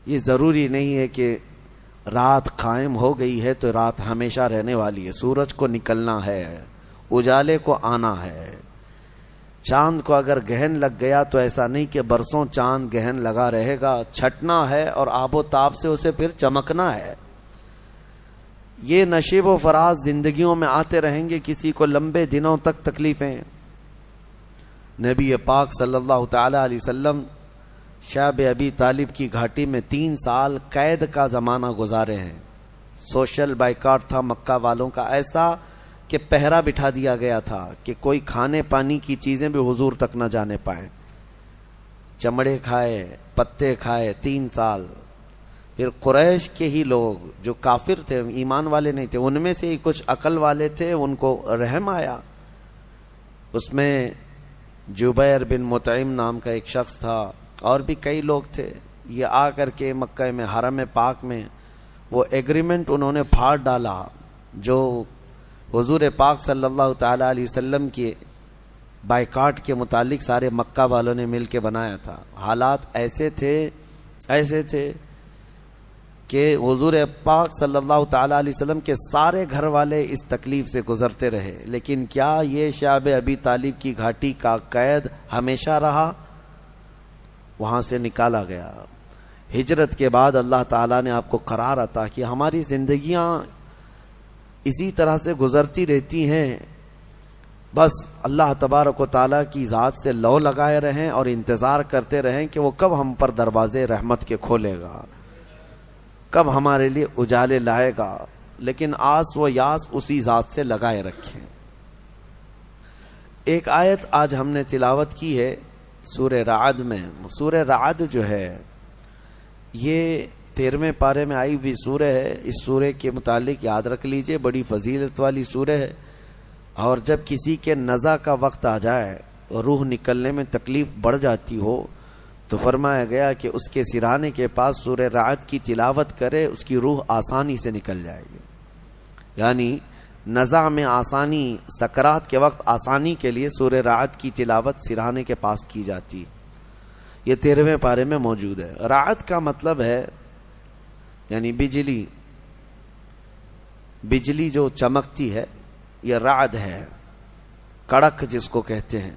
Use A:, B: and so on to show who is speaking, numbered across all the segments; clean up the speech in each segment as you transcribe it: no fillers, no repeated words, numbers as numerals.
A: یہ ضروری نہیں ہے کہ رات قائم ہو گئی ہے تو رات ہمیشہ رہنے والی ہے. سورج کو نکلنا ہے، اجالے کو آنا ہے. چاند کو اگر گہن لگ گیا تو ایسا نہیں کہ برسوں چاند گہن لگا رہے گا، چھٹنا ہے اور آب و تاب سے اسے پھر چمکنا ہے. یہ نشیب و فراز زندگیوں میں آتے رہیں گے، کسی کو لمبے دنوں تک تکلیفیں. نبی پاک صلی اللہ تعالی علیہ وسلم شعب ابی طالب کی گھاٹی میں 3 سال قید کا زمانہ گزارے ہیں. سوشل بائیکاٹ تھا مکہ والوں کا، ایسا کہ پہرا بٹھا دیا گیا تھا کہ کوئی کھانے پانی کی چیزیں بھی حضور تک نہ جانے پائیں. چمڑے کھائے، پتے کھائے 3 سال. پھر قریش کے ہی لوگ جو کافر تھے، ایمان والے نہیں تھے، ان میں سے ہی کچھ عقل والے تھے، ان کو رحم آیا. اس میں جبیر بن مطعم نام کا ایک شخص تھا، اور بھی کئی لوگ تھے. یہ آ کر کے مکہ میں حرم پاک میں وہ ایگریمنٹ انہوں نے پھاڑ ڈالا جو حضور پاک صلی اللہ تعالی علیہ وسلم کے بائیکاٹ کے متعلق سارے مکہ والوں نے مل کے بنایا تھا. حالات ایسے تھے کہ حضور پاک صلی اللہ تعالی علیہ وسلم کے سارے گھر والے اس تکلیف سے گزرتے رہے. لیکن کیا یہ شعب ابی طالب کی گھاٹی کا قید ہمیشہ رہا؟ وہاں سے نکالا گیا. ہجرت کے بعد اللہ تعالیٰ نے آپ کو قرار عطا کہ ہماری زندگیاں اسی طرح سے گزرتی رہتی ہیں. بس اللہ تبارک و تعالیٰ کی ذات سے لو لگائے رہیں اور انتظار کرتے رہیں کہ وہ کب ہم پر دروازے رحمت کے کھولے گا، کب ہمارے لیے اجالے لائے گا. لیکن آس و یاس اسی ذات سے لگائے رکھیں. ایک آیت آج ہم نے تلاوت کی ہے سورہ رعد میں. سورہ رعد جو ہے یہ 13ویں پارے میں آئی ہوئی سورہ ہے. اس سورہ کے متعلق یاد رکھ لیجئے، بڑی فضیلت والی سورہ ہے. اور جب کسی کے نزع کا وقت آ جائے اور روح نکلنے میں تکلیف بڑھ جاتی ہو تو فرمایا گیا کہ اس کے سرانے کے پاس سورہ رعد کی تلاوت کرے، اس کی روح آسانی سے نکل جائے گی. یعنی نزع میں آسانی، سکرات کے وقت آسانی کے لیے سورہ رعد کی تلاوت سرانے کے پاس کی جاتی. یہ 13ویں پارے میں موجود ہے. رعد کا مطلب ہے یعنی بجلی جو چمکتی ہے، یہ رعد ہے. کڑک جس کو کہتے ہیں.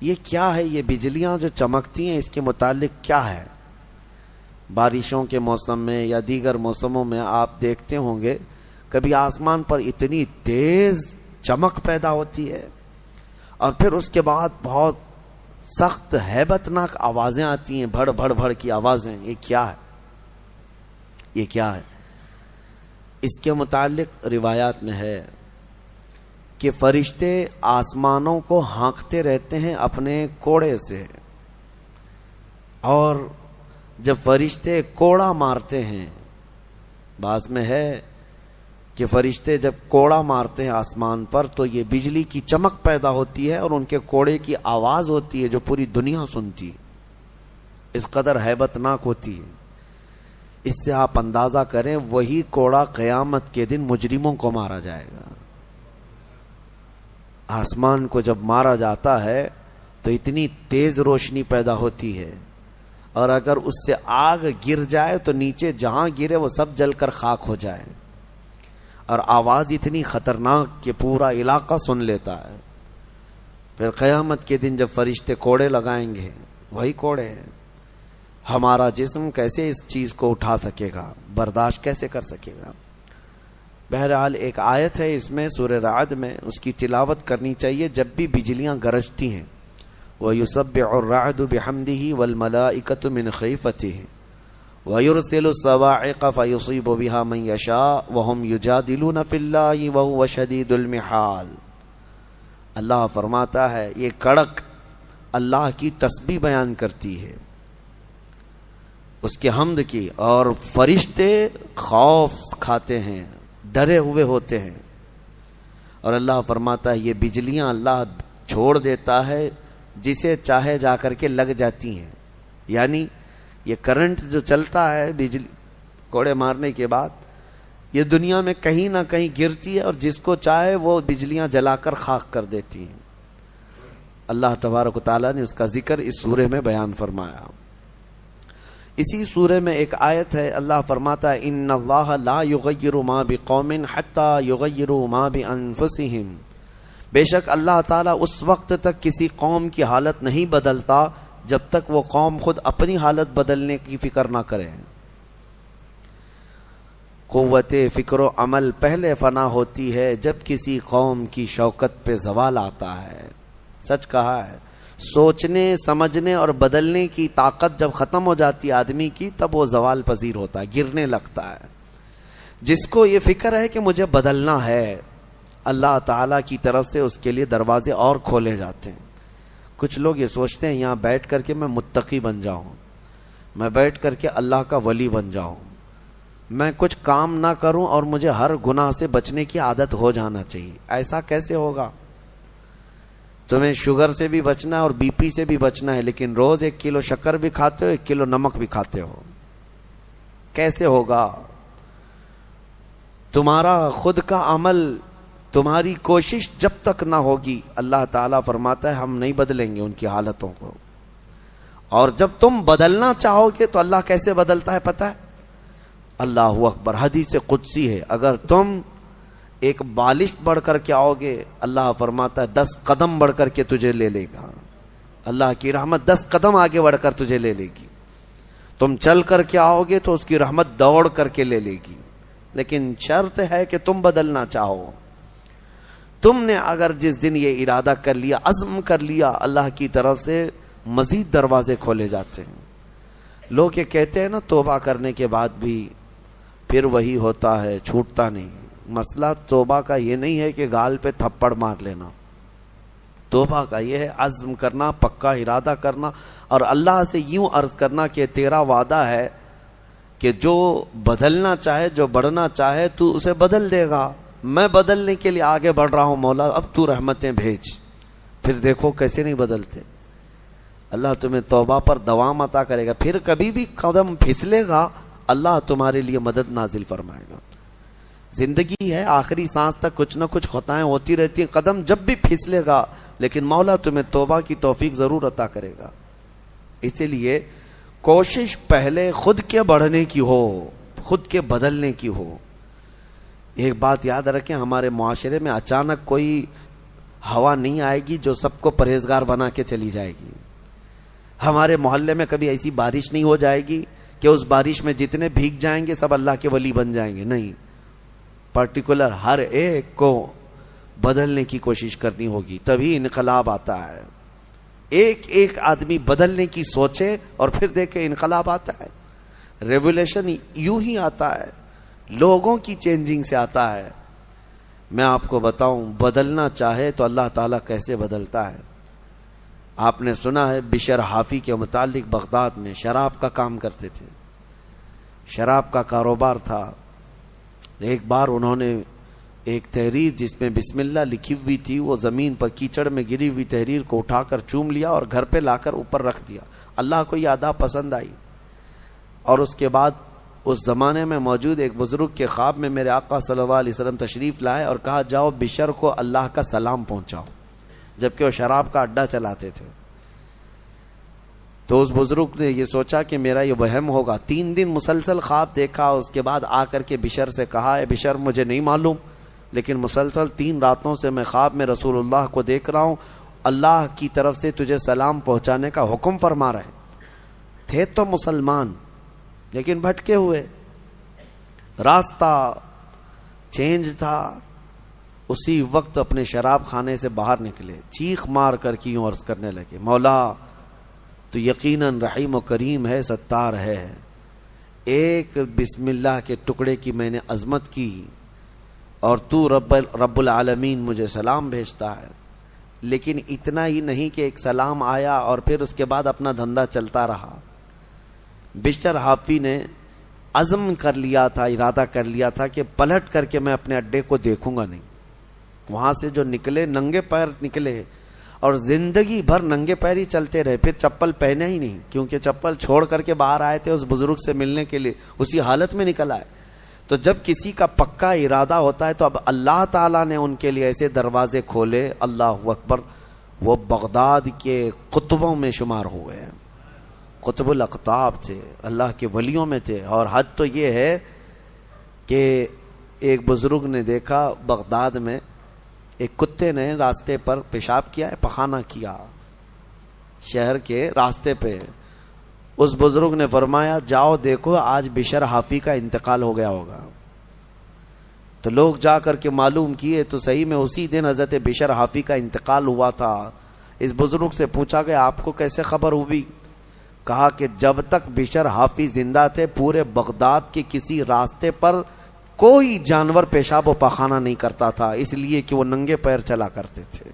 A: یہ کیا ہے؟ یہ بجلیاں جو چمکتی ہیں اس کے متعلق کیا ہے؟ بارشوں کے موسم میں یا دیگر موسموں میں آپ دیکھتے ہوں گے کبھی آسمان پر اتنی تیز چمک پیدا ہوتی ہے اور پھر اس کے بعد بہت سخت ہیبتناک آوازیں آتی ہیں، بھڑ بھڑ بھڑ کی آوازیں. یہ کیا ہے؟ یہ کیا ہے؟ اس کے متعلق روایات میں ہے کہ فرشتے آسمانوں کو ہانکتے رہتے ہیں اپنے کوڑے سے، اور جب فرشتے کوڑا مارتے ہیں، بعض میں ہے کہ فرشتے جب کوڑا مارتے ہیں آسمان پر تو یہ بجلی کی چمک پیدا ہوتی ہے اور ان کے کوڑے کی آواز ہوتی ہے جو پوری دنیا سنتی ہے. اس قدر ہیبتناک ہوتی ہے. اس سے آپ اندازہ کریں وہی کوڑا قیامت کے دن مجرموں کو مارا جائے گا. آسمان کو جب مارا جاتا ہے تو اتنی تیز روشنی پیدا ہوتی ہے، اور اگر اس سے آگ گر جائے تو نیچے جہاں گرے وہ سب جل کر خاک ہو جائے، اور آواز اتنی خطرناک کہ پورا علاقہ سن لیتا ہے. پھر قیامت کے دن جب فرشتے کوڑے لگائیں گے، وہی کوڑے ہیں. ہمارا جسم کیسے اس چیز کو اٹھا سکے گا، برداشت کیسے کر سکے گا؟ بہرحال ایک آیت ہے اس میں سورہ رعد میں، اس کی تلاوت کرنی چاہیے جب بھی بجلیاں گرجتی ہیں. وَيُسَبِّحُ الرَّعْدُ بِحَمْدِهِ وَالْمَلَائِكَةُ مِنْ خِيفَتِهِ وَيُرْسِلُ الصَّوَاعِقَ فَيُصِيبُ بِهَا مَنْ يَشَاءُ وَهُمْ يُجَادِلُونَ فِي اللَّهِ وَهُوَ شَدِيدُ الْمِحَالِ. اللہ فرماتا ہے یہ کڑک اللہ کی تسبیح بیان کرتی ہے، اس کے حمد کی، اور فرشتے خوف کھاتے ہیں، ڈرے ہوئے ہوتے ہیں. اور اللہ فرماتا ہے یہ بجلیاں اللہ چھوڑ دیتا ہے، جسے چاہے جا کر کے لگ جاتی ہیں. یعنی یہ کرنٹ جو چلتا ہے بجلی کوڑے مارنے کے بعد، یہ دنیا میں کہیں نہ کہیں گرتی ہے اور جس کو چاہے وہ بجلیاں جلا کر خاک کر دیتی ہیں. اللہ تبارک و تعالیٰ نے اس کا ذکر اس سورہ میں بیان فرمایا. اسی سورہ میں ایک آیت ہے، اللہ فرماتا ہے ان اللہ لا یغیر ما بقوم حتی یغیروا ما بانفسہم، بے شک اللہ تعالیٰ اس وقت تک کسی قوم کی حالت نہیں بدلتا جب تک وہ قوم خود اپنی حالت بدلنے کی فکر نہ کرے۔ قوت فکر و عمل پہلے فنا ہوتی ہے جب کسی قوم کی شوکت پہ زوال آتا ہے۔ سچ کہا ہے، سوچنے سمجھنے اور بدلنے کی طاقت جب ختم ہو جاتی ہے آدمی کی، تب وہ زوال پذیر ہوتا ہے، گرنے لگتا ہے۔ جس کو یہ فکر ہے کہ مجھے بدلنا ہے، اللہ تعالیٰ کی طرف سے اس کے لیے دروازے اور کھولے جاتے ہیں۔ کچھ لوگ یہ سوچتے ہیں یہاں بیٹھ کر کے میں متقی بن جاؤں، میں بیٹھ کر کے اللہ کا ولی بن جاؤں، میں کچھ کام نہ کروں اور مجھے ہر گناہ سے بچنے کی عادت ہو جانا چاہیے۔ ایسا کیسے ہوگا؟ تمہیں شوگر سے بھی بچنا ہے اور بی پی سے بھی بچنا ہے، لیکن روز 1 کلو شکر بھی کھاتے ہو، 1 کلو نمک بھی کھاتے ہو، کیسے ہوگا؟ تمہارا خود کا عمل، تمہاری کوشش جب تک نہ ہوگی، اللہ تعالیٰ فرماتا ہے ہم نہیں بدلیں گے ان کی حالتوں کو۔ اور جب تم بدلنا چاہو گے تو اللہ کیسے بدلتا ہے پتہ ہے؟ اللہ اکبر، حدیث قدسی ہے، اگر تم ایک بالش بڑھ کر کے آؤ گے، اللہ فرماتا ہے 10 قدم بڑھ کر کے تجھے لے لے گا۔ اللہ کی رحمت 10 قدم آگے بڑھ کر تجھے لے لے گی۔ تم چل کر کے آؤ گے تو اس کی رحمت دوڑ کر کے لے لے گی، لیکن شرط ہے کہ تم بدلنا چاہو۔ تم نے اگر جس دن یہ ارادہ کر لیا، عزم کر لیا، اللہ کی طرف سے مزید دروازے کھولے جاتے ہیں۔ لوگ یہ کہتے ہیں نا توبہ کرنے کے بعد بھی پھر وہی ہوتا ہے، چھوٹتا نہیں۔ مسئلہ توبہ کا یہ نہیں ہے کہ گال پہ تھپڑ مار لینا، توبہ کا یہ ہے عزم کرنا، پکا ارادہ کرنا، اور اللہ سے یوں عرض کرنا کہ تیرا وعدہ ہے کہ جو بدلنا چاہے، جو بڑھنا چاہے تو اسے بدل دے گا، میں بدلنے کے لیے آگے بڑھ رہا ہوں مولا، اب تو رحمتیں بھیج۔ پھر دیکھو کیسے نہیں بدلتے، اللہ تمہیں توبہ پر دوام عطا کرے گا۔ پھر کبھی بھی قدم پھسلے گا، اللہ تمہارے لیے مدد نازل فرمائے گا۔ زندگی ہے، آخری سانس تک کچھ نہ کچھ خطائیں ہوتی رہتی ہیں، قدم جب بھی پھسلے گا لیکن مولا تمہیں توبہ کی توفیق ضرور عطا کرے گا۔ اسی لیے کوشش پہلے خود کے بڑھنے کی ہو، خود کے بدلنے کی ہو۔ ایک بات یاد رکھیں، ہمارے معاشرے میں اچانک کوئی ہوا نہیں آئے گی جو سب کو پرہیزگار بنا کے چلی جائے گی۔ ہمارے محلے میں کبھی ایسی بارش نہیں ہو جائے گی کہ اس بارش میں جتنے بھیگ جائیں گے سب اللہ کے ولی بن جائیں گے، نہیں، پرٹیکولر ہر ایک کو بدلنے کی کوشش کرنی ہوگی، تبھی انقلاب آتا ہے۔ ایک ایک آدمی بدلنے کی سوچے اور پھر دیکھے انقلاب آتا ہے۔ ریولیوشن یوں ہی آتا ہے، لوگوں کی چینجنگ سے آتا ہے۔ میں آپ کو بتاؤں، بدلنا چاہے تو اللہ تعالیٰ کیسے بدلتا ہے۔ آپ نے سنا ہے بشر حافی کے متعلق، بغداد میں شراب کا کام کرتے تھے، شراب کا کاروبار تھا۔ ایک بار انہوں نے ایک تحریر جس میں بسم اللہ لکھی ہوئی تھی، وہ زمین پر کیچڑ میں گری ہوئی تحریر کو اٹھا کر چوم لیا اور گھر پہ لا کر اوپر رکھ دیا۔ اللہ کو یہ ادا پسند آئی، اور اس کے بعد اس زمانے میں موجود ایک بزرگ کے خواب میں میرے آقا صلی اللہ علیہ وسلم تشریف لائے اور کہا جاؤ بشر کو اللہ کا سلام پہنچاؤ، جبکہ وہ شراب کا اڈا چلاتے تھے۔ تو اس بزرگ نے یہ سوچا کہ میرا یہ وہم ہوگا، 3 دن مسلسل خواب دیکھا، اس کے بعد آ کر کے بشر سے کہا اے بشر مجھے نہیں معلوم، لیکن مسلسل 3 راتوں سے میں خواب میں رسول اللہ کو دیکھ رہا ہوں، اللہ کی طرف سے تجھے سلام پہنچانے کا حکم فرما رہے تھے۔ تو مسلمان لیکن بھٹکے ہوئے، راستہ چینج تھا۔ اسی وقت اپنے شراب خانے سے باہر نکلے، چیخ مار کر کے یوں عرض کرنے لگے مولا تو یقیناً رحیم و کریم ہے، ستار ہے، ایک بسم اللہ کے ٹکڑے کی میں نے عظمت کی اور تو رب العالمین مجھے سلام بھیجتا ہے۔ لیکن اتنا ہی نہیں کہ ایک سلام آیا اور پھر اس کے بعد اپنا دھندا چلتا رہا۔ بشر حافی نے عزم کر لیا تھا، ارادہ کر لیا تھا کہ پلٹ کر کے میں اپنے اڈے کو دیکھوں گا نہیں۔ وہاں سے جو نکلے ننگے پیر نکلے اور زندگی بھر ننگے پیر ہی چلتے رہے، پھر چپل پہنے ہی نہیں، کیونکہ چپل چھوڑ کر کے باہر آئے تھے اس بزرگ سے ملنے کے لیے، اسی حالت میں نکل آئے۔ تو جب کسی کا پکا ارادہ ہوتا ہے تو اب اللہ تعالیٰ نے ان کے لیے ایسے دروازے کھولے، اللہ اکبر، وہ بغداد کے قطبوں میں شمار ہوئے ہیں، قطب الاقطاب تھے، اللہ کے ولیوں میں تھے. اور حد تو یہ ہے کہ ایک بزرگ نے دیکھا بغداد میں ایک کتے نے راستے پر پیشاب کیا ہے، پخانہ کیا شہر کے راستے پہ. اس بزرگ نے فرمایا جاؤ دیکھو آج بشر حافی کا انتقال ہو گیا ہوگا. تو لوگ جا کر کے معلوم کیے تو صحیح میں اسی دن حضرت بشر حافی کا انتقال ہوا تھا. اس بزرگ سے پوچھا کہ آپ کو کیسے خبر ہوئی؟ کہا کہ جب تک بشر حافی زندہ تھے پورے بغداد کے کسی راستے پر کوئی جانور پیشاب و پخانہ نہیں کرتا تھا، اس لیے کہ وہ ننگے پیر چلا کرتے تھے.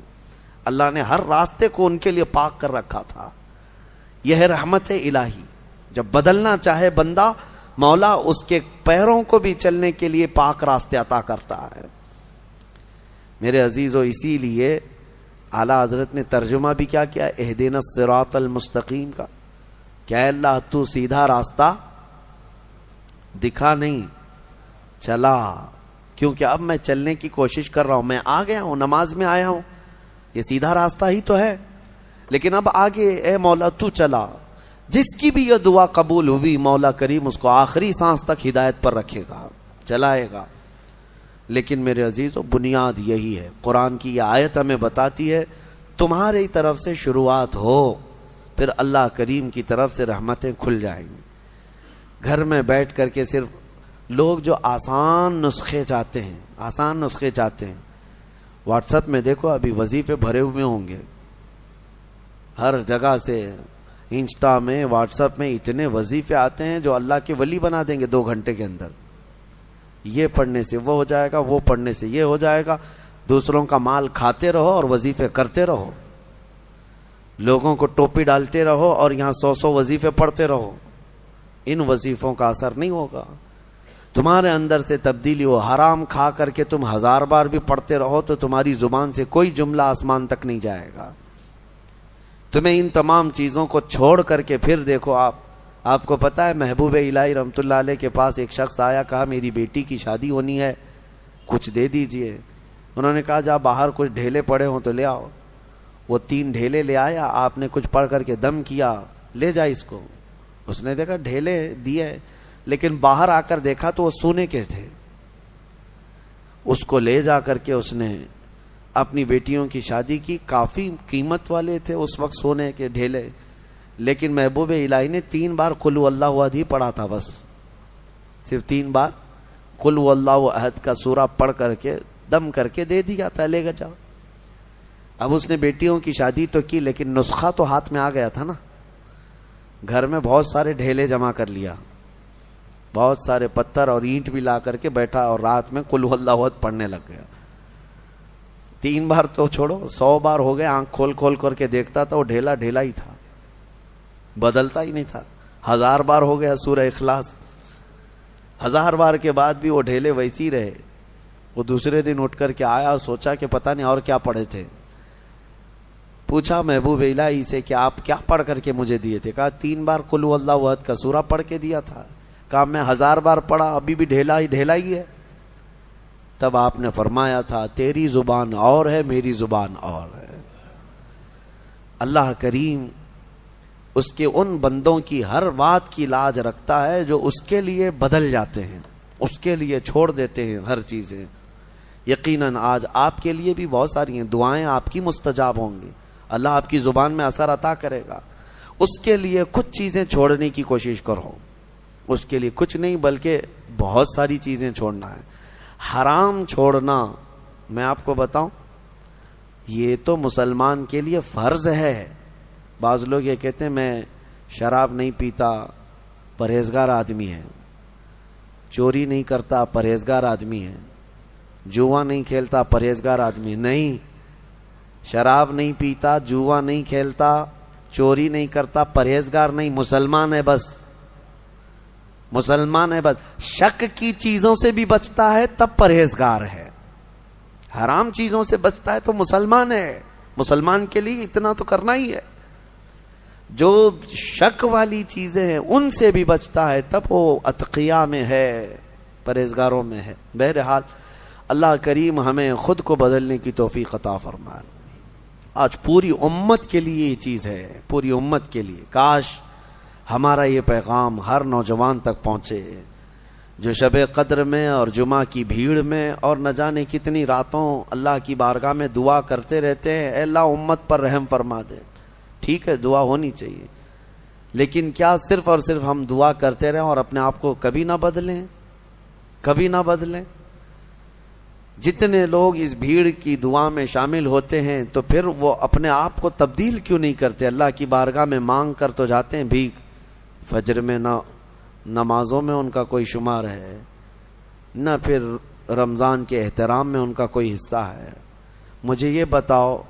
A: اللہ نے ہر راستے کو ان کے لیے پاک کر رکھا تھا. یہ ہے رحمت الہی. جب بدلنا چاہے بندہ، مولا اس کے پیروں کو بھی چلنے کے لیے پاک راستے عطا کرتا ہے. میرے عزیزو، اسی لیے اعلیٰ حضرت نے ترجمہ بھی کیا کیا، اہدنا الصراط المستقیم کا. کیا اللہ تو سیدھا راستہ دکھا نہیں، چلا. کیونکہ اب میں چلنے کی کوشش کر رہا ہوں، میں آ گیا ہوں، نماز میں آیا ہوں، یہ سیدھا راستہ ہی تو ہے، لیکن اب آگے اے مولا تو چلا. جس کی بھی یہ دعا قبول ہوئی مولا کریم اس کو آخری سانس تک ہدایت پر رکھے گا، چلائے گا. لیکن میرے عزیزو، بنیاد یہی ہے. قرآن کی یہ آیت ہمیں بتاتی ہے تمہاری طرف سے شروعات ہو، پھر اللہ کریم کی طرف سے رحمتیں کھل جائیں گی. گھر میں بیٹھ کر کے صرف لوگ جو آسان نسخے چاہتے ہیں، واٹس ایپ میں دیکھو ابھی وظیفے بھرے ہوئے ہوں گے ہر جگہ سے. انسٹا میں، واٹس ایپ میں اتنے وظیفے آتے ہیں جو اللہ کے ولی بنا دیں گے 2 گھنٹے کے اندر. یہ پڑھنے سے وہ ہو جائے گا، وہ پڑھنے سے یہ ہو جائے گا. دوسروں کا مال کھاتے رہو اور وظیفے کرتے رہو، لوگوں کو ٹوپی ڈالتے رہو اور یہاں 100 وظیفے پڑھتے رہو. ان وظیفوں کا اثر نہیں ہوگا. تمہارے اندر سے تبدیلی ہو. حرام کھا کر کے تم 1000 بار بھی پڑھتے رہو تو تمہاری زبان سے کوئی جملہ آسمان تک نہیں جائے گا. تمہیں ان تمام چیزوں کو چھوڑ کر کے پھر دیکھو. آپ کو پتا ہے محبوب الہی رحمۃ اللہ علیہ کے پاس ایک شخص آیا، کہا میری بیٹی کی شادی ہونی ہے، کچھ دے دیجئے. انہوں نے کہا جا باہر کچھ ڈھیلے پڑے ہوں تو لے آؤ. وہ 3 ڈھیلے لے آیا. آپ نے کچھ پڑھ کر کے دم کیا، لے جا اس کو. اس نے دیکھا ڈھیلے دیے، لیکن باہر آ کر دیکھا تو وہ سونے کے تھے. اس کو لے جا کر کے اس نے اپنی بیٹیوں کی شادی کی. کافی قیمت والے تھے اس وقت سونے کے ڈھیلے، لیکن محبوب الہی نے 3 بار قل هو اللہ احد ہی پڑھا تھا. بس صرف 3 بار قل هو اللہ احد کا سورہ پڑھ کر کے دم کر کے دے دیا تھا، لے گا جاؤ. اب اس نے بیٹیوں کی شادی تو کی، لیکن نسخہ تو ہاتھ میں آ گیا تھا نا. گھر میں بہت سارے ڈھیلے جمع کر لیا، بہت سارے پتھر اور اینٹ بھی لا کر کے بیٹھا اور رات میں قل هو اللہ احد پڑھنے لگ گیا. 3 بار تو چھوڑو، 100 بار ہو گئے. آنکھ کھول کھول کر کے دیکھتا تھا وہ ڈھیلا ڈھیلا ہی تھا، بدلتا ہی نہیں تھا. 1000 بار ہو گیا سورہ اخلاص، 1000 بار کے بعد بھی وہ ڈھیلے ویسی رہے. وہ دوسرے دن اٹھ کر کے آیا اور سوچا کہ پتہ نہیں اور کیا پڑھے تھے. پوچھا محبوب الہی سے کہ آپ کیا پڑھ کر کے مجھے دیے تھے؟ کہا 3 بار قل هو اللہ احد کا سورہ پڑھ کے دیا تھا. کہا میں 1000 بار پڑھا ابھی بھی ڈھیلا ہی ہے. تب آپ نے فرمایا تھا تیری زبان اور ہے، میری زبان اور ہے. اللہ کریم اس کے ان بندوں کی ہر بات کی لاج رکھتا ہے جو اس کے لیے بدل جاتے ہیں، اس کے لیے چھوڑ دیتے ہیں ہر چیزیں. یقیناً آج آپ کے لیے بھی بہت ساری ہیں دعائیں آپ کی مستجاب ہوں گی، اللہ آپ کی زبان میں اثر عطا کرے گا. اس کے لیے کچھ چیزیں چھوڑنے کی کوشش کرو. اس کے لیے کچھ نہیں بلکہ بہت ساری چیزیں چھوڑنا ہے. حرام چھوڑنا، میں آپ کو بتاؤں، یہ تو مسلمان کے لیے فرض ہے. بعض لوگ یہ کہتے ہیں میں شراب نہیں پیتا، پرہیزگار آدمی ہے، چوری نہیں کرتا، پرہیزگار آدمی ہے، جوا نہیں کھیلتا، پرہیزگار آدمی. نہیں، شراب نہیں پیتا، جوا نہیں کھیلتا، چوری نہیں کرتا، پرہیزگار نہیں، مسلمان ہے بس. مسلمان ہے بس. شک کی چیزوں سے بھی بچتا ہے تب پرہیزگار ہے. حرام چیزوں سے بچتا ہے تو مسلمان ہے. مسلمان کے لیے اتنا تو کرنا ہی ہے. جو شک والی چیزیں ہیں ان سے بھی بچتا ہے تب وہ اتقیاء میں ہے، پرہیزگاروں میں ہے. بہرحال اللہ کریم ہمیں خود کو بدلنے کی توفیق عطا فرمائے. آج پوری امت کے لیے یہ چیز ہے، پوری امت کے لیے. کاش ہمارا یہ پیغام ہر نوجوان تک پہنچے جو شب قدر میں اور جمعہ کی بھیڑ میں اور نہ جانے کتنی راتوں اللہ کی بارگاہ میں دعا کرتے رہتے ہیں، اے اللہ امت پر رحم فرما دے. ٹھیک ہے، دعا ہونی چاہیے، لیکن کیا صرف اور صرف ہم دعا کرتے رہیں اور اپنے آپ کو کبھی نہ بدلیں؟ کبھی نہ بدلیں. جتنے لوگ اس بھیڑ کی دعا میں شامل ہوتے ہیں تو پھر وہ اپنے آپ کو تبدیل کیوں نہیں کرتے؟ اللہ کی بارگاہ میں مانگ کر تو جاتے ہیں بھیک، فجر میں نہ نمازوں میں ان کا کوئی شمار ہے، نہ پھر رمضان کے احترام میں ان کا کوئی حصہ ہے. مجھے یہ بتاؤ،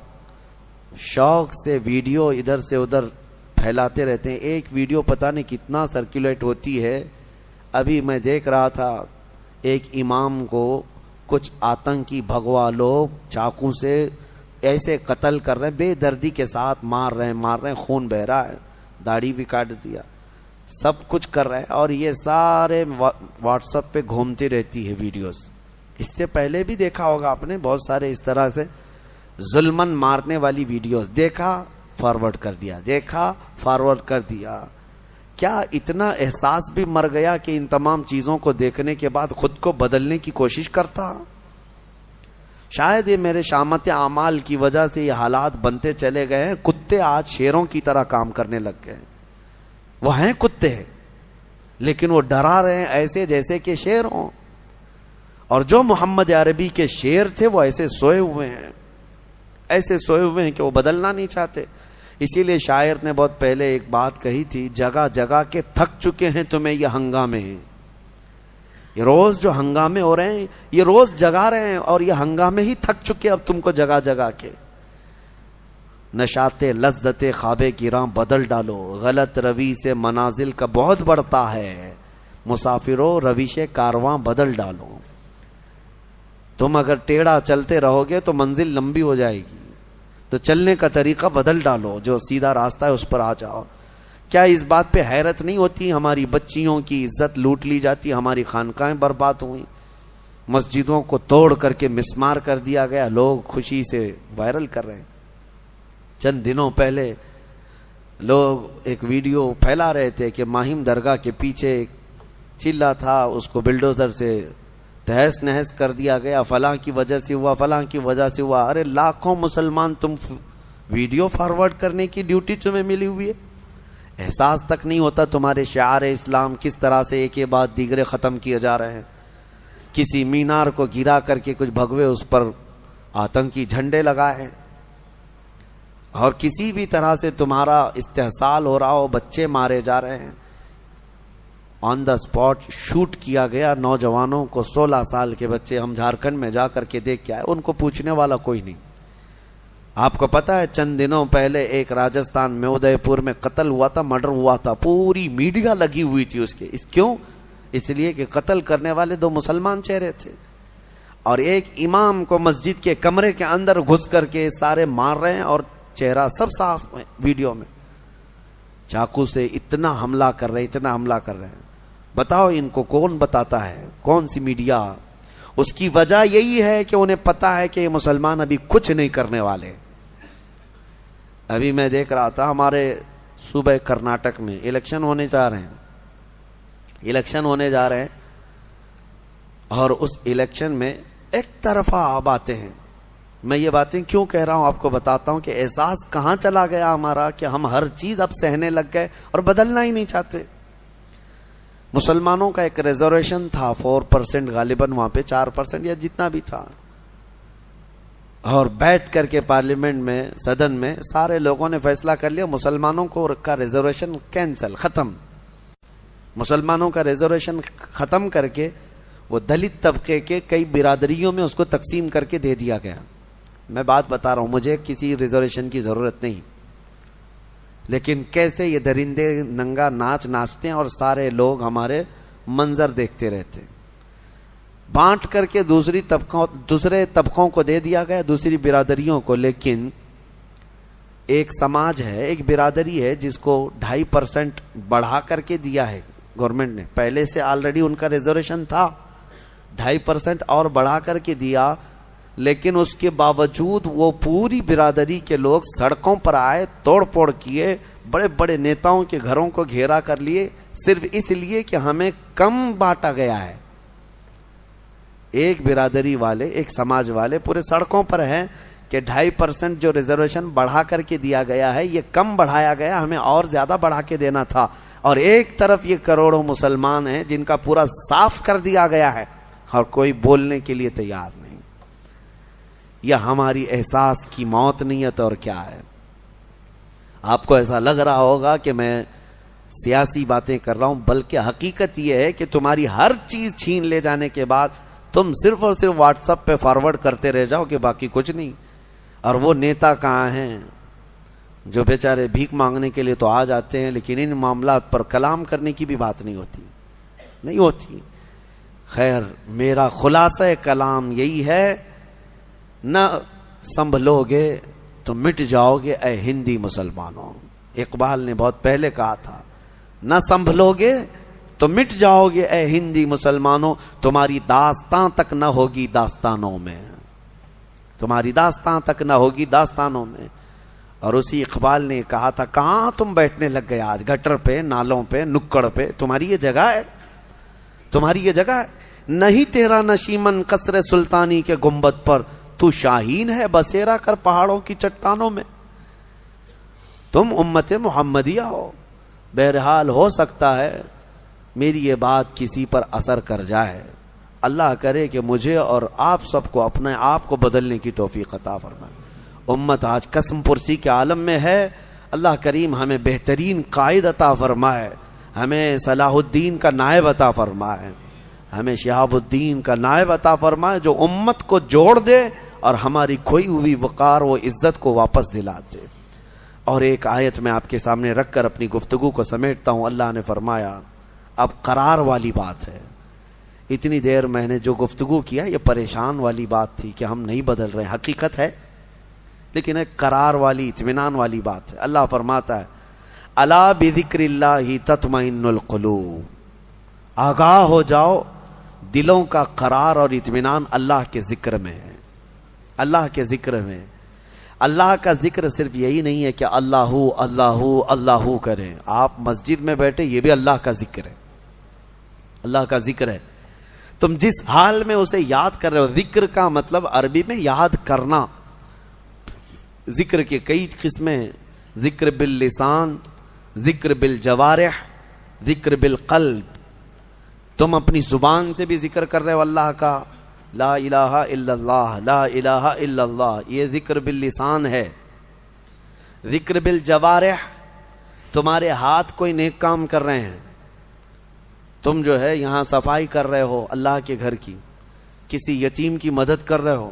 A: شوق سے ویڈیو ادھر سے ادھر پھیلاتے رہتے ہیں، ایک ویڈیو پتہ نہیں کتنا سرکولیٹ ہوتی ہے. ابھی میں دیکھ رہا تھا ایک امام کو کچھ آتنکی بھگوا لوگ چاقو سے ایسے قتل کر رہے ہیں، بے دردی کے ساتھ مار رہے ہیں، خون بہ رہا ہے، داڑھی بھی کاٹ دیا، سب کچھ کر رہے ہیں، اور یہ سارے واٹس ایپ پہ گھومتی رہتی ہے ویڈیوز. اس سے پہلے بھی دیکھا ہوگا آپ نے بہت سارے اس طرح سے ظلمن مارنے والی ویڈیوز، دیکھا فارورڈ کر دیا، دیکھا فارورڈ کر دیا. کیا اتنا احساس بھی مر گیا کہ ان تمام چیزوں کو دیکھنے کے بعد خود کو بدلنے کی کوشش کرتا؟ شاید یہ میرے شامت اعمال کی وجہ سے یہ حالات بنتے چلے گئے ہیں. کتے آج شیروں کی طرح کام کرنے لگ گئے. وہ ہیں کتے ہیں لیکن وہ ڈرا رہے ہیں ایسے جیسے کہ شیر ہوں، اور جو محمد عربی کے شیر تھے وہ ایسے سوئے ہوئے ہیں، ایسے سوئے ہوئے ہیں کہ وہ بدلنا نہیں چاہتے. اسی لیے شاعر نے بہت پہلے ایک بات کہی تھی، جگہ جگہ کے تھک چکے ہیں تمہیں یہ ہنگامے ہیں. یہ روز جو ہنگامے ہو رہے ہیں یہ روز جگا رہے ہیں، اور یہ ہنگامے ہی تھک چکے اب تم کو جگہ جگہ کے. نشاط لذت خواب کی راہ بدل ڈالو، غلط روی سے منازل کا بہت بڑھتا ہے، مسافرو رویش کارواں بدل ڈالو. تم اگر ٹیڑھا چلتے رہو گے تو منزل لمبی ہو جائے گی، تو چلنے کا طریقہ بدل ڈالو، جو سیدھا راستہ ہے اس پر آ جاؤ. کیا اس بات پہ حیرت نہیں ہوتی ہماری بچیوں کی عزت لوٹ لی جاتی، ہماری خانقاہیں برباد ہوئیں، مسجدوں کو توڑ کر کے مسمار کر دیا گیا، لوگ خوشی سے وائرل کر رہے ہیں. چند دنوں پہلے لوگ ایک ویڈیو پھیلا رہے تھے کہ ماہم درگاہ کے پیچھے ایک چلہ تھا، اس کو بلڈوزر سے تہس نہس کر دیا گیا، فلاں کی وجہ سے ہوا، فلاں کی وجہ سے ہوا. ارے لاکھوں مسلمان تم ویڈیو فارورڈ کرنے کی ڈیوٹی تمہیں ملی ہوئی ہے. احساس تک نہیں ہوتا تمہارے شعار اسلام کس طرح سے ایک کے بعد دیگرے ختم کیے جا رہے ہیں. کسی مینار کو گرا کر کے کچھ بھگوے اس پر آتنکی جھنڈے لگائے، اور کسی بھی طرح سے تمہارا استحصال ہو رہا ہو، بچے مارے جا رہے ہیں. آن دا اسپاٹ شوٹ کیا گیا نوجوانوں کو، 16 سال کے بچے. ہم جھارکھنڈ میں جا کر کے دیکھ کے آئے، ان کو پوچھنے والا کوئی نہیں. آپ کو پتا ہے چند دنوں پہلے ایک راجستھان میں ادے پور میں قتل ہوا تھا، مرڈر ہوا تھا، پوری میڈیا لگی ہوئی تھی اس کے. کیوں؟ اس لیے کہ قتل کرنے والے 2 مسلمان چہرے تھے، اور ایک امام کو مسجد کے کمرے کے اندر گھس کر کے سارے مار رہے ہیں، اور چہرہ سب صاف ہے ویڈیو میں. چاقو سے اتنا حملہ کر رہے، اتنا حملہ کر رہے ہیں. بتاؤ ان کو کون بتاتا ہے؟ کون سی میڈیا؟ اس کی وجہ یہی ہے کہ انہیں پتا ہے کہ یہ مسلمان ابھی کچھ نہیں کرنے والے. ابھی میں دیکھ رہا تھا ہمارے صوبہ کرناٹک میں الیکشن ہونے جا رہے ہیں، اور اس الیکشن میں ایک طرفہ آپ آتے ہیں. میں یہ باتیں کیوں کہہ رہا ہوں آپ کو بتاتا ہوں کہ احساس کہاں چلا گیا ہمارا کہ ہم ہر چیز اب سہنے لگ گئے اور بدلنا ہی نہیں چاہتے. مسلمانوں کا ایک ریزرویشن تھا 4%، غالباً وہاں پہ 4% یا جتنا بھی تھا، اور بیٹھ کر کے پارلیمنٹ میں، صدن میں سارے لوگوں نے فیصلہ کر لیا مسلمانوں کو کا ریزرویشن کینسل، ختم. مسلمانوں کا ریزرویشن ختم کر کے وہ دلت طبقے کے کئی برادریوں میں اس کو تقسیم کر کے دے دیا گیا. میں بات بتا رہا ہوں، مجھے کسی ریزرویشن کی ضرورت نہیں، لیکن کیسے یہ درندے ننگا ناچ ناچتے ہیں اور سارے لوگ ہمارے منظر دیکھتے رہتے. بانٹ کر کے دوسرے طبقوں کو دے دیا گیا، دوسری برادریوں کو. لیکن ایک سماج ہے، ایک برادری ہے جس کو 2.5% بڑھا کر کے دیا ہے گورنمنٹ نے. پہلے سے آلریڈی ان کا ریزرویشن تھا، 2.5% اور بڑھا کر کے دیا. لیکن اس کے باوجود وہ پوری برادری کے لوگ سڑکوں پر آئے, توڑ پھوڑ کیے, بڑے بڑے نیتاؤں کے گھروں کو گھیرا کر لیے, صرف اس لیے کہ ہمیں کم بانٹا گیا ہے. ایک برادری والے, ایک سماج والے پورے سڑکوں پر ہیں کہ 2.5% جو ریزرویشن بڑھا کر کے دیا گیا ہے یہ کم بڑھایا گیا, ہمیں اور زیادہ بڑھا کے دینا تھا. اور ایک طرف یہ کروڑوں مسلمان ہیں جن کا پورا صاف کر دیا گیا ہے اور کوئی بولنے کے لیے تیار نہیں. یہ ہماری احساس کی موت نہیں ہے تو اور کیا ہے. آپ کو ایسا لگ رہا ہوگا کہ میں سیاسی باتیں کر رہا ہوں, بلکہ حقیقت یہ ہے کہ تمہاری ہر چیز چھین لے جانے کے بعد تم صرف اور صرف واٹس ایپ پہ فارورڈ کرتے رہ جاؤ کہ باقی کچھ نہیں. اور وہ نیتا کہاں ہیں جو بیچارے بھیک مانگنے کے لیے تو آ جاتے ہیں, لیکن ان معاملات پر کلام کرنے کی بھی بات نہیں ہوتی. خیر, میرا خلاصہ کلام یہی ہے, نہ سنبھلو گے تو مٹ جاؤ گے اے ہندی مسلمانوں. اقبال نے بہت پہلے کہا تھا, نہ سنبھلو گے تو مٹ جاؤ گے اے ہندی مسلمانوں, تمہاری داستان تک نہ ہوگی داستانوں میں, تمہاری داستان تک نہ ہوگی داستانوں میں. اور اسی اقبال نے کہا تھا, کہاں تم بیٹھنے لگ گئے آج, گٹر پہ, نالوں پہ, نکڑ پہ, تمہاری یہ جگہ ہے, تمہاری یہ جگہ ہے. نہیں تیرا نشیمن قصر سلطانی کے گنبد پر, تو شاہین ہے بسیرا کر پہاڑوں کی چٹانوں میں. تم امت محمدیہ ہو, بہرحال ہو سکتا ہے میری یہ بات کسی پر اثر کر جائے. اللہ کرے کہ مجھے اور آپ سب کو اپنے آپ کو بدلنے کی توفیق عطا فرمائے. امت آج قسم پرسی کے عالم میں ہے. اللہ کریم ہمیں بہترین قائد عطا فرمائے, ہمیں صلاح الدین کا نائب عطا فرمائے, ہمیں شہاب الدین کا نائب عطا فرمائے جو امت کو جوڑ دے اور ہماری کھوئی ہوئی وقار و عزت کو واپس دلا دے. اور ایک آیت میں آپ کے سامنے رکھ کر اپنی گفتگو کو سمیٹتا ہوں. اللہ نے فرمایا, اب قرار والی بات ہے. اتنی دیر میں نے جو گفتگو کیا یہ پریشان والی بات تھی کہ ہم نہیں بدل رہے, حقیقت ہے, لیکن ایک قرار والی, اطمینان والی بات ہے. اللہ فرماتا ہے, الا بذکر اللہ تطمئن القلوب, آگاہ ہو جاؤ, دلوں کا قرار اور اطمینان اللہ کے ذکر میں ہے. اللہ کے ذکر میں. اللہ کا ذکر صرف یہی نہیں ہے کہ اللہ اللہ اللہ کریں. آپ مسجد میں بیٹھے, یہ بھی اللہ کا ذکر ہے, اللہ کا ذکر ہے. تم جس حال میں اسے یاد کر رہے ہو. ذکر کا مطلب عربی میں یاد کرنا. ذکر کے کئی قسمیں ہیں, ذکر باللسان, ذکر بالجوارح, ذکر بالقلب. تم اپنی زبان سے بھی ذکر کر رہے ہو اللہ کا, لا الہ الا اللہ, لا الہ الا اللہ, یہ ذکر باللسان ہے. ذکر بالجوارح, تمہارے ہاتھ کوئی نیک کام کر رہے ہیں, تم جو ہے یہاں صفائی کر رہے ہو اللہ کے گھر کی, کسی یتیم کی مدد کر رہے ہو,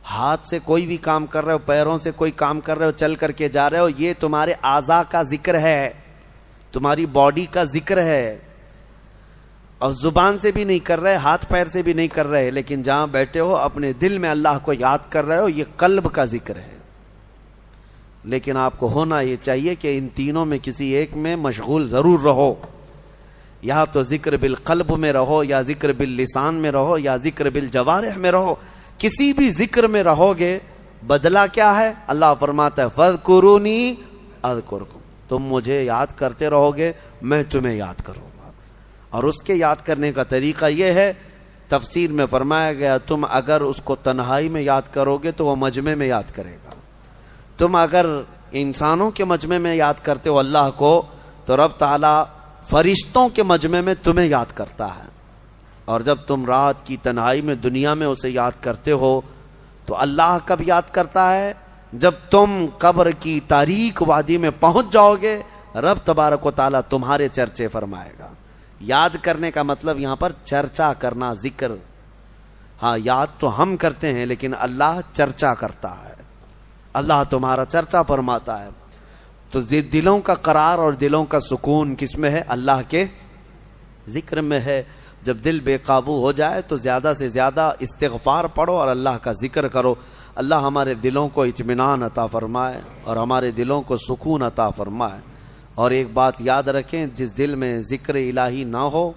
A: ہاتھ سے کوئی بھی کام کر رہے ہو, پیروں سے کوئی کام کر رہے ہو, چل کر کے جا رہے ہو, یہ تمہارے اعضاء کا ذکر ہے, تمہاری باڈی کا ذکر ہے. اور زبان سے بھی نہیں کر رہے, ہاتھ پیر سے بھی نہیں کر رہے, لیکن جہاں بیٹھے ہو اپنے دل میں اللہ کو یاد کر رہے ہو, یہ قلب کا ذکر ہے. لیکن آپ کو ہونا یہ چاہیے کہ ان تینوں میں کسی ایک میں مشغول ضرور رہو. یا تو ذکر بالقلب میں رہو, یا ذکر باللسان میں رہو, یا ذکر بالجوارح میں رہو. کسی بھی ذکر میں رہو گے, بدلہ کیا ہے؟ اللہ فرماتا ہے فَاذْكُرُونِي أَذْكُرْكُمْ, تم مجھے یاد کرتے رہو گے, میں تمہیں یاد کروں گا. اور اس کے یاد کرنے کا طریقہ یہ ہے, تفسیر میں فرمایا گیا, تم اگر اس کو تنہائی میں یاد کرو گے تو وہ مجمع میں یاد کرے گا. تم اگر انسانوں کے مجمع میں یاد کرتے ہو اللہ کو, تو رب تعالیٰ فرشتوں کے مجمع میں تمہیں یاد کرتا ہے. اور جب تم رات کی تنہائی میں دنیا میں اسے یاد کرتے ہو تو اللہ کب یاد کرتا ہے؟ جب تم قبر کی تاریک وادی میں پہنچ جاؤ گے, رب تبارک و تعالیٰ تمہارے چرچے فرمائے گا. یاد کرنے کا مطلب یہاں پر چرچا کرنا, ذکر. ہاں, یاد تو ہم کرتے ہیں لیکن اللہ چرچا کرتا ہے, اللہ تمہارا چرچا فرماتا ہے. تو دلوں کا قرار اور دلوں کا سکون کس میں ہے؟ اللہ کے ذکر میں ہے. جب دل بے قابو ہو جائے تو زیادہ سے زیادہ استغفار پڑھو اور اللہ کا ذکر کرو. اللہ ہمارے دلوں کو اطمینان عطا فرمائے اور ہمارے دلوں کو سکون عطا فرمائے. اور ایک بات یاد رکھیں, جس دل میں ذکر الہی نہ ہو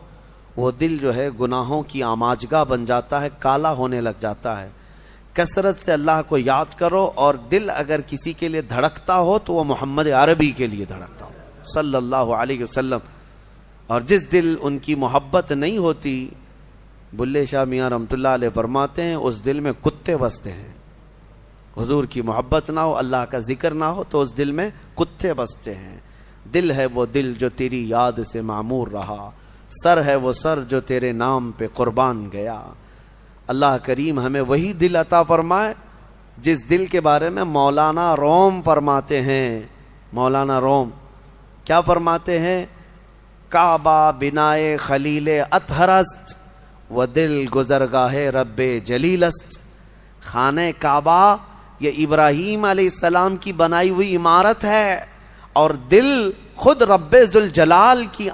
A: وہ دل جو ہے گناہوں کی آماجگاہ بن جاتا ہے, کالا ہونے لگ جاتا ہے. کثرت سے اللہ کو یاد کرو، اور دل اگر کسی کے لیے دھڑکتا ہو تو وہ محمد عربی کے لیے دھڑکتا ہو صلی اللہ علیہ وسلم. اور جس دل ان کی محبت نہیں ہوتی، بلے شاہ میاں رحمۃ اللہ علیہ فرماتے ہیں اس دل میں کتے بستے ہیں. حضور کی محبت نہ ہو، اللہ کا ذکر نہ ہو تو اس دل میں کتے بستے ہیں. دل ہے وہ دل جو تیری یاد سے معمور رہا، سر ہے وہ سر جو تیرے نام پہ قربان گیا. اللہ کریم ہمیں وہی دل عطا فرمائے جس دل کے بارے میں مولانا روم فرماتے ہیں. مولانا روم کیا فرماتے ہیں؟ کعبہ بنائے خلیل اطہر است و دل گزرگاہ رب جلیل است. خانہ کعبہ یہ ابراہیم علیہ السلام کی بنائی ہوئی عمارت ہے، اور دل خود رب ذوالجلال کی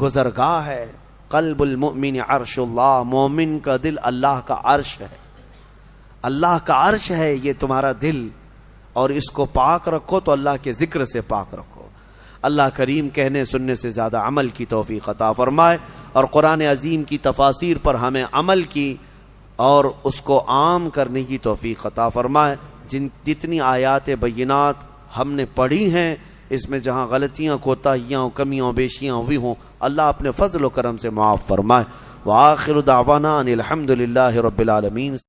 A: گزرگاہ ہے. قلب المؤمن عرش اللہ، مومن کا دل اللہ کا عرش ہے. اللہ کا عرش ہے یہ تمہارا دل، اور اس کو پاک رکھو تو اللہ کے ذکر سے پاک رکھو. اللہ کریم کہنے سننے سے زیادہ عمل کی توفیق عطا فرمائے، اور قرآن عظیم کی تفاسیر پر ہمیں عمل کی اور اس کو عام کرنے کی توفیق عطا فرمائے. جتنی آیات بینات ہم نے پڑھی ہیں، اس میں جہاں غلطیاں کوتاہیاں کمیاں بیشیاں ہوئی ہوں، اللہ اپنے فضل و کرم سے معاف فرمائے. وآخر دعوانا ان الحمد للہ رب العالمین.